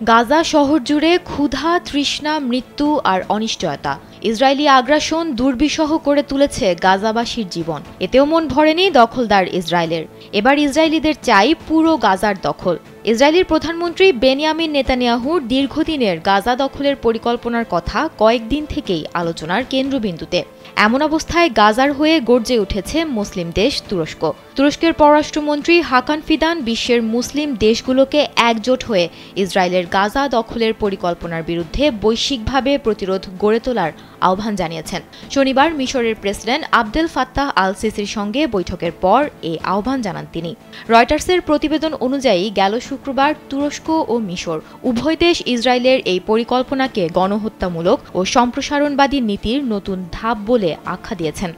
গাজা শহর জুড়ে ক্ষুধা, তৃষ্ণা, মৃত্যু আর অনিশ্চয়তা। ইসরায়েলি আগ্রাসন দুর্বিষহ করে তুলেছে গাজাবাসীর জীবন। এতেও মন ভরেনি দখলদার ইসরায়েলের। এবার ইসরায়েলিদের চাই পুরো গাজার দখল। ইসরায়েলের প্রধানমন্ত্রী বেনিয়ামিন নেতানিয়াহুর দীর্ঘদিনের গাজা দখলের পরিকল্পনার কথা কয়েকদিন থেকেই আলোচনার কেন্দ্রবিন্দুতে। এমন অবস্থায় গাজার হয়ে গর্জে উঠেছে মুসলিম দেশ তুরস্ক। তুরস্কের পররাষ্ট্রমন্ত্রী হাকান ফিদান বিশ্বের মুসলিম দেশগুলোকে একজোট হয়ে ইসরায়েলের গাজা দখলের পরিকল্পনার বিরুদ্ধে বৈশ্বিকভাবে প্রতিরোধ গড়ে তোলার আহ্বান জানিয়েছেন। শনিবার মিশরের প্রেসিডেন্ট আবদেল ফাত্তাহ আল সিসির সঙ্গে বৈঠকের পর এই আহ্বান জানান তিনি। রয়টার্সের প্রতিবেদন অনুযায়ী গেল শুক্রবার তুরস্ক ও মিশর উভয় দেশ ইসরায়েলের এই পরিকল্পনাকে গণহত্যামূলক ও সম্প্রসারণবাদী নীতির নতুন ধাপ বলে আখ্যা দিয়েছেন।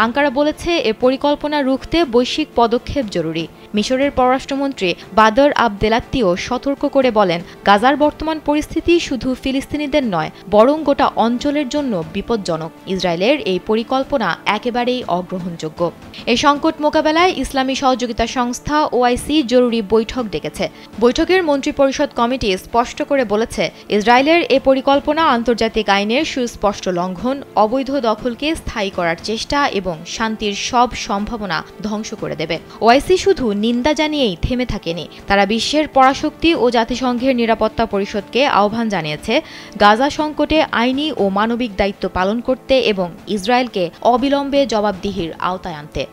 আঙ্কারা বলেছে এ পরিকল্পনা রুখতে বৈশ্বিক পদক্ষেপ জরুরি। মিশরের পররাষ্ট্রমন্ত্রী বাদর আবদেলাত্তিও সতর্ক করে বলেন, গাজার বর্তমান পরিস্থিতি শুধু ফিলিস্তিনিদের নয়, বরং গোটা অঞ্চলের জন্য বিপজ্জনক। ইসরায়েলের এই পরিকল্পনা একেবারেই অগ্রহণযোগ্য। এই সংকট মোকাবেলায় ইসলামী সহযোগিতা সংস্থা ওআইসি জরুরি বৈঠক ডেকেছে। বৈঠকের মন্ত্রিপরিষদ কমিটি স্পষ্ট করে বলেছে, ইসরায়েলের এ পরিকল্পনা আন্তর্জাতিক আইনের সুস্পষ্ট লঙ্ঘন, অবৈধ দখলকে স্থায়ী করার চেষ্টা এবং শান্তির সব সম্ভাবনা ধ্বংস করে দেবে। ওআইসি শুধু নিন্দা জানিয়েই থেমে থাকেনি। তারা বিশ্বের পরাশক্তি ও জাতিসংঘের নিরাপত্তা পরিষদকে আহ্বান জানিয়েছে গাজা সংকটে আইনি ও মানবিক দায়িত্ব পালন করতে এবং ইসরায়েলকে অবিলম্বে জবাবদিহির আওতায় আনতে।